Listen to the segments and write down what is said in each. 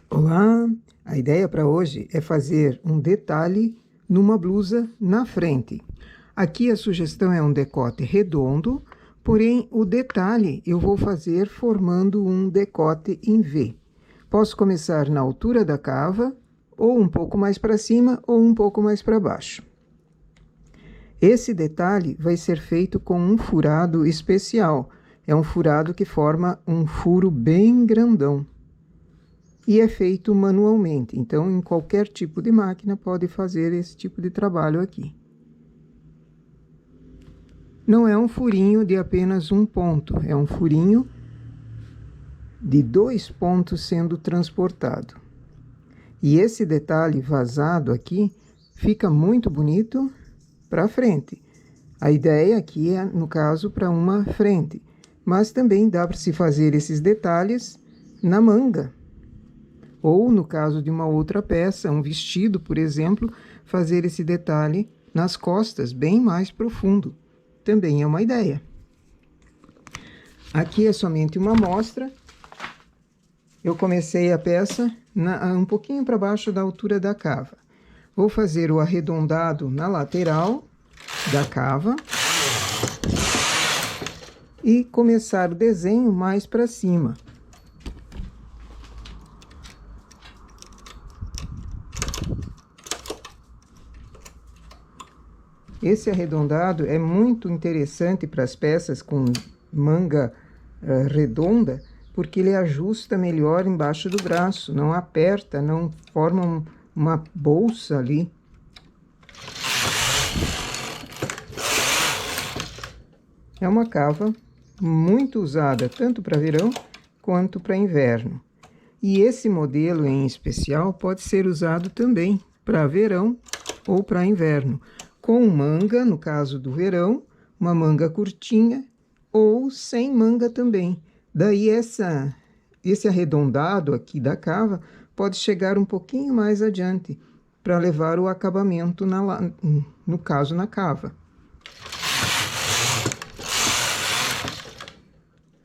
Olá! A ideia para hoje é fazer um detalhe numa blusa na frente. Aqui a sugestão é um decote redondo, porém o detalhe eu vou fazer formando um decote em V. Posso começar na altura da cava, ou um pouco mais para cima, ou um pouco mais para baixo. Esse detalhe vai ser feito com um furado especial. É um furado que forma um furo bem grandão. E é feito manualmente, então em qualquer tipo de máquina pode fazer esse tipo de trabalho aqui. Não é um furinho de apenas um ponto, é um furinho de 2 pontos sendo transportado. E esse detalhe vazado aqui fica muito bonito para frente. A ideia aqui é, no caso, para uma frente, mas também dá para se fazer esses detalhes na manga. Ou, no caso de uma outra peça, um vestido, por exemplo, fazer esse detalhe nas costas, bem mais profundo. Também é uma ideia. Aqui é somente uma amostra. Eu comecei a peça um pouquinho para baixo da altura da cava. Vou fazer o arredondado na lateral da cava e começar o desenho mais para cima. Esse arredondado é muito interessante para as peças com manga redonda, porque ele ajusta melhor embaixo do braço, não aperta, não forma uma bolsa ali. É uma cava muito usada tanto para verão quanto para inverno. E esse modelo em especial pode ser usado também para verão ou para inverno, com manga, no caso do verão, uma manga curtinha, ou sem manga também. Daí esse arredondado aqui da cava pode chegar um pouquinho mais adiante, para levar o acabamento, no caso, na cava.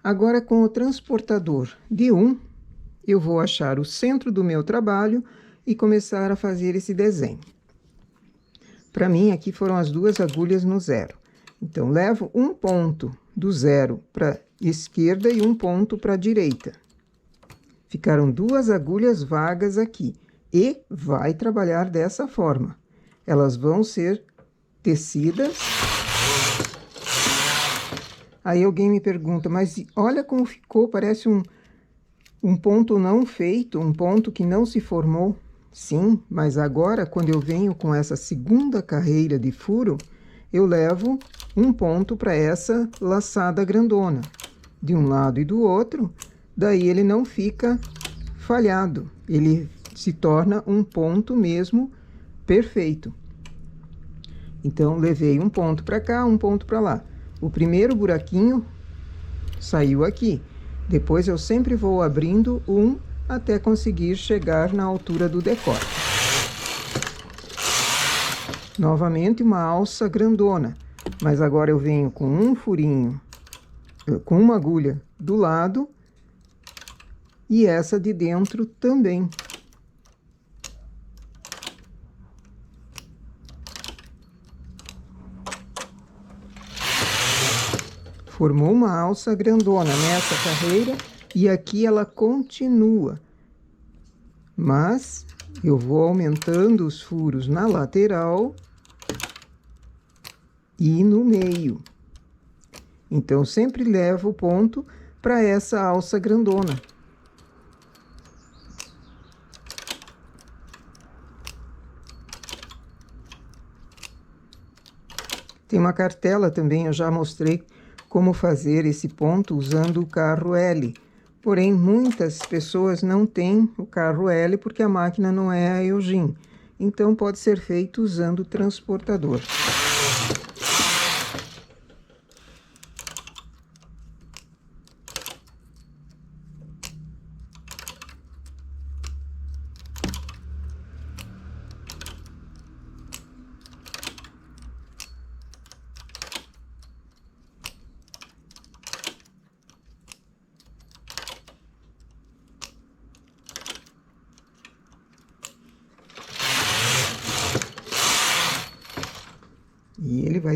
Agora, com o transportador de 1, eu vou achar o centro do meu trabalho e começar a fazer esse desenho. Para mim, aqui foram as 2 agulhas no 0. Então, levo um ponto do 0 para a esquerda e um ponto para a direita. Ficaram 2 agulhas vagas aqui. E vai trabalhar dessa forma. Elas vão ser tecidas. Aí alguém me pergunta, mas olha como ficou, parece um ponto não feito, um ponto que não se formou. Sim, mas agora, quando eu venho com essa segunda carreira de furo, eu levo um ponto para essa laçada grandona, de um lado e do outro, daí ele não fica falhado, ele se torna um ponto mesmo perfeito. Então, levei um ponto para cá, um ponto para lá. O primeiro buraquinho saiu aqui. Depois eu sempre vou abrindo um até conseguir chegar na altura do decote. Novamente uma alça grandona, mas agora eu venho com um furinho, com uma agulha do lado e essa de dentro também. Formou uma alça grandona nessa carreira e aqui ela continua. Mas eu vou aumentando os furos na lateral e no meio. Então, sempre levo o ponto para essa alça grandona. Tem uma cartela também, eu já mostrei como fazer esse ponto usando o carro L. Porém, muitas pessoas não têm o carro L porque a máquina não é a Eugene. Então, pode ser feito usando o transportador.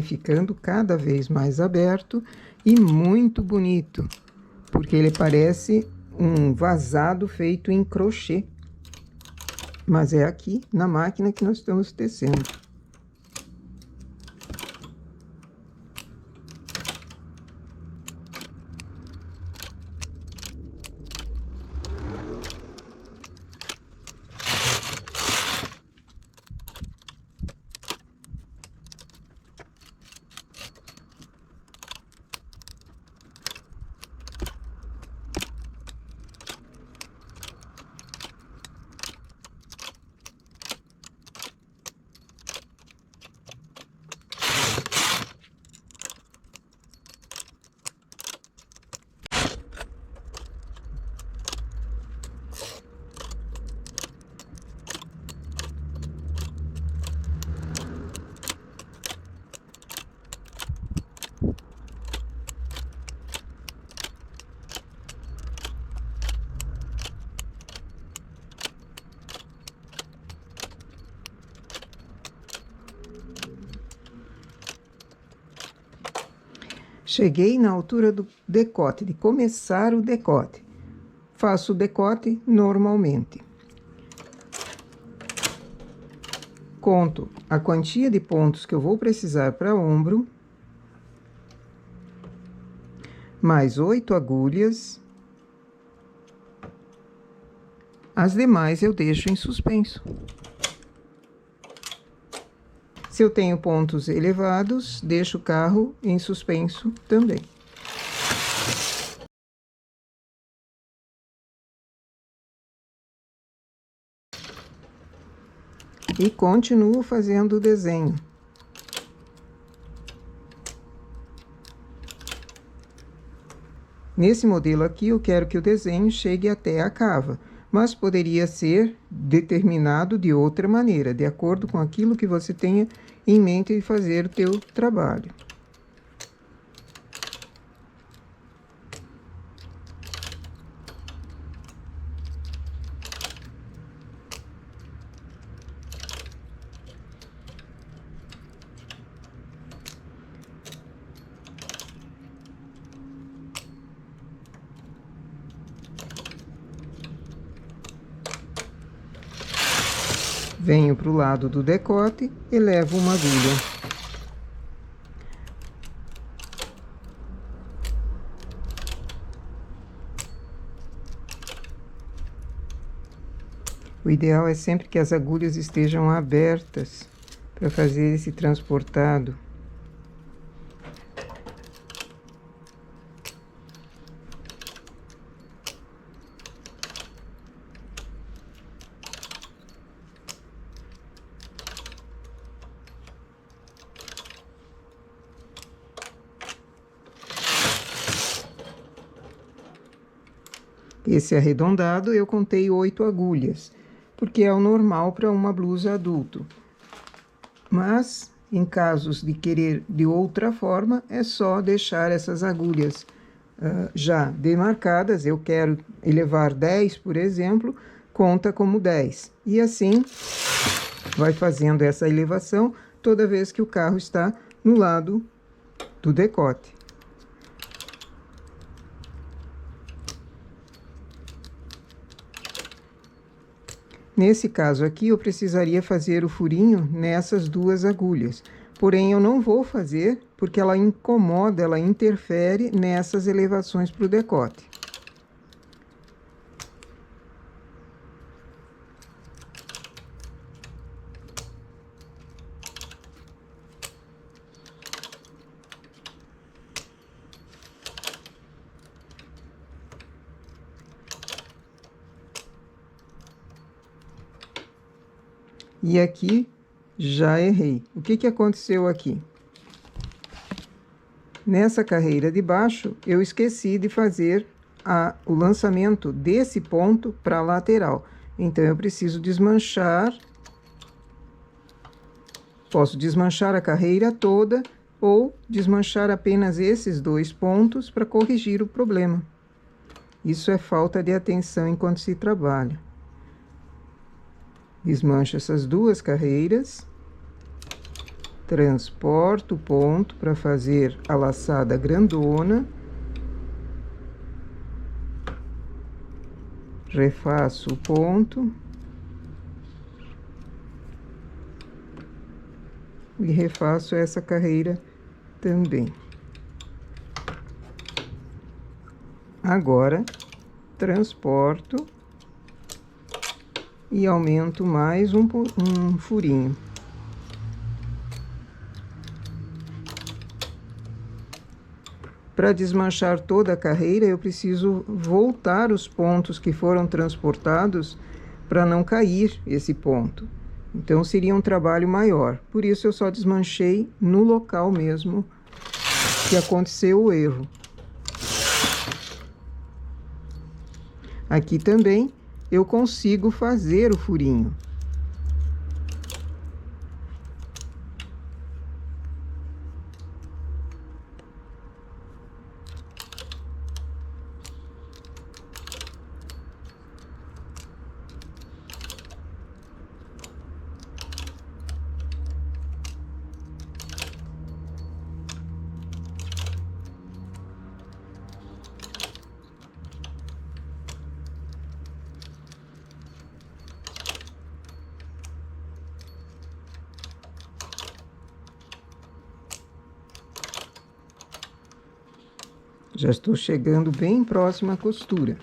ficando cada vez mais aberto e muito bonito, porque ele parece um vazado feito em crochê. Mas é aqui na máquina que nós estamos tecendo. Cheguei na altura do decote, de começar o decote. Faço o decote normalmente. Conto a quantia de pontos que eu vou precisar para ombro, mais 8 agulhas. As demais eu deixo em suspenso. Se eu tenho pontos elevados, deixo o carro em suspenso também. E continuo fazendo o desenho. Nesse modelo aqui, eu quero que o desenho chegue até a cava, mas poderia ser determinado de outra maneira, de acordo com aquilo que você tenha em mente de fazer o teu trabalho. Venho para o lado do decote e levo uma agulha. O ideal é sempre que as agulhas estejam abertas para fazer esse transportado. Esse arredondado eu contei 8 agulhas, porque é o normal para uma blusa adulto. Mas, em casos de querer de outra forma, é só deixar essas agulhas já demarcadas. Eu quero elevar 10, por exemplo, conta como 10. E assim, vai fazendo essa elevação toda vez que o carro está no lado do decote. Nesse caso aqui, eu precisaria fazer o furinho nessas 2 agulhas. Porém, eu não vou fazer, porque ela incomoda, ela interfere nessas elevações para o decote. E aqui, já errei. O que aconteceu aqui? Nessa carreira de baixo, eu esqueci de fazer o lançamento desse ponto para a lateral. Então, eu preciso desmanchar. Posso desmanchar a carreira toda ou desmanchar apenas esses 2 pontos para corrigir o problema. Isso é falta de atenção enquanto se trabalha. Desmancho essas 2 carreiras, transporto o ponto para fazer a laçada grandona, refaço o ponto e refaço essa carreira também. Agora, transporto e aumento mais um furinho. Para desmanchar toda a carreira, eu preciso voltar os pontos que foram transportados para não cair esse ponto. Então, seria um trabalho maior. Por isso, eu só desmanchei no local mesmo que aconteceu o erro. Aqui também eu consigo fazer o furinho. Já estou chegando bem próximo à costura.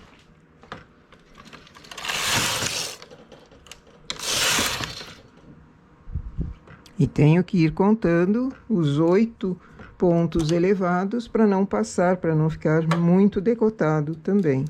E tenho que ir contando os 8 pontos elevados para não passar, para não ficar muito decotado também.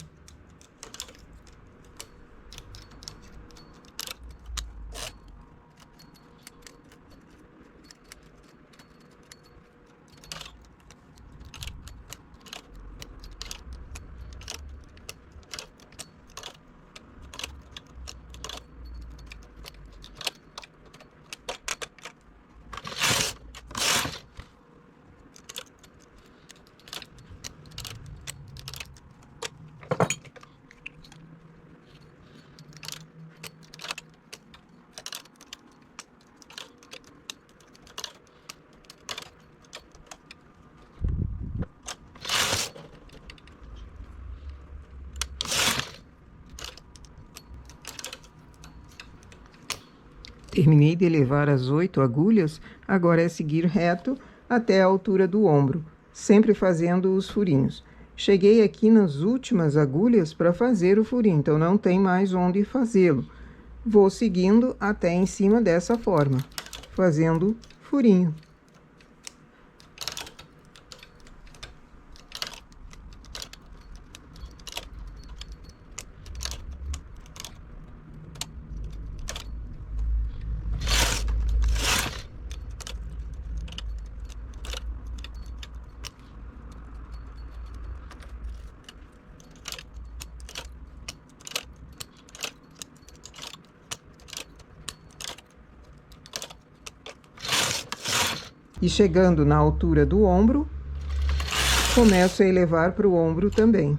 Terminei de elevar as 8 agulhas, agora é seguir reto até a altura do ombro, sempre fazendo os furinhos. Cheguei aqui nas últimas agulhas para fazer o furinho, então não tem mais onde fazê-lo. Vou seguindo até em cima dessa forma, fazendo furinho. E chegando na altura do ombro, começo a elevar para o ombro também.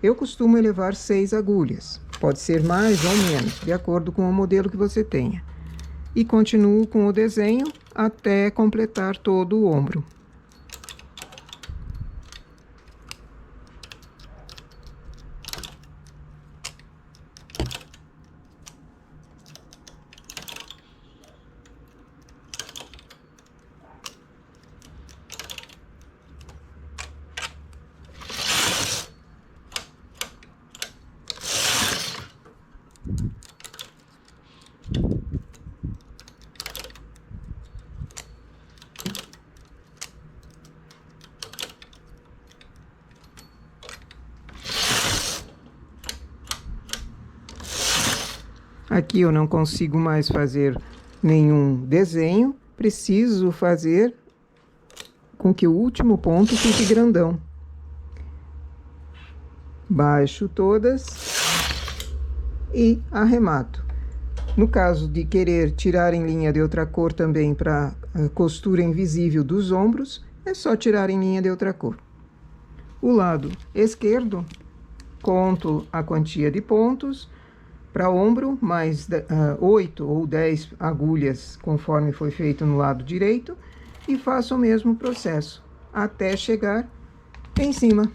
Eu costumo elevar 6 agulhas, pode ser mais ou menos, de acordo com o modelo que você tenha. E continuo com o desenho até completar todo o ombro. Aqui eu não consigo mais fazer nenhum desenho, preciso fazer com que o último ponto fique grandão. Baixo todas e arremato. No caso de querer tirar em linha de outra cor também para a costura invisível dos ombros, é só tirar em linha de outra cor. O lado esquerdo, conto a quantia de pontos, Para ombro, mais 8 ou 10 agulhas, conforme foi feito no lado direito, e faço o mesmo processo, até chegar em cima.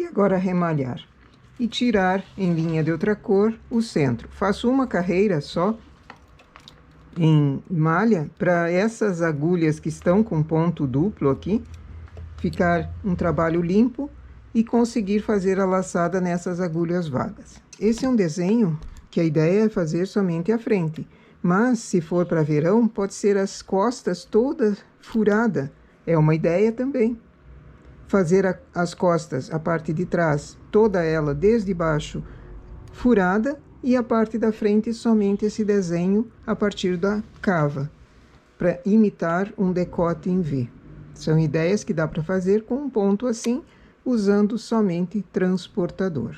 Agora remalhar e tirar em linha de outra cor o centro. Faço uma carreira só em malha para essas agulhas que estão com ponto duplo aqui, ficar um trabalho limpo e conseguir fazer a laçada nessas agulhas vagas. Esse é um desenho que a ideia é fazer somente a frente, mas se for para verão, pode ser as costas toda furada, é uma ideia também. Fazer as costas, a parte de trás, toda ela desde baixo furada e a parte da frente somente esse desenho a partir da cava, para imitar um decote em V. São ideias que dá para fazer com um ponto assim, usando somente transportador.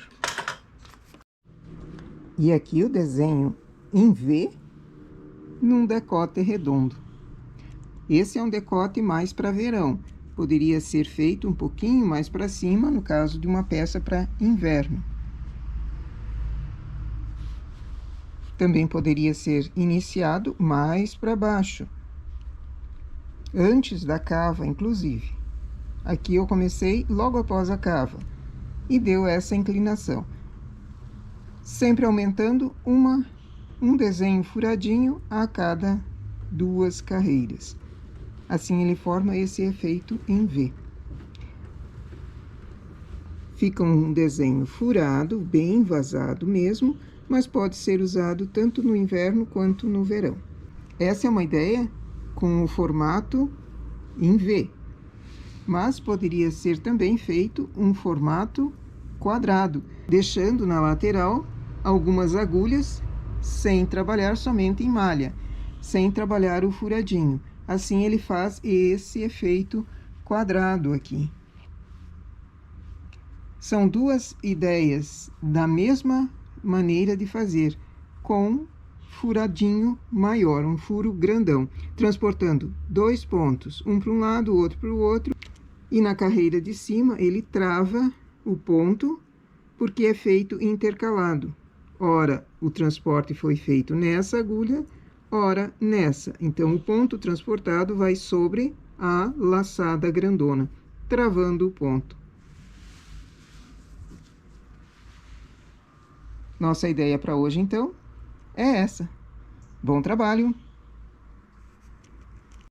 E aqui o desenho em V num decote redondo. Esse é um decote mais para verão. Poderia ser feito um pouquinho mais para cima, no caso de uma peça para inverno. Também poderia ser iniciado mais para baixo, antes da cava, inclusive. Aqui eu comecei logo após a cava e deu essa inclinação. Sempre aumentando um desenho furadinho a cada 2 carreiras. Assim ele forma esse efeito em V. Fica um desenho furado, bem vazado mesmo, mas pode ser usado tanto no inverno quanto no verão. Essa é uma ideia com o formato em V, mas poderia ser também feito um formato quadrado, deixando na lateral algumas agulhas sem trabalhar somente em malha, sem trabalhar o furadinho. Assim ele faz esse efeito quadrado aqui. São duas ideias da mesma maneira de fazer, com furadinho maior, um furo grandão, transportando 2 pontos, um para um lado, o outro para o outro, e na carreira de cima ele trava o ponto, porque é feito intercalado. Ora, o transporte foi feito nessa agulha, ora nessa. Então, o ponto transportado vai sobre a laçada grandona, travando o ponto. Nossa ideia para hoje, então, é essa. Bom trabalho!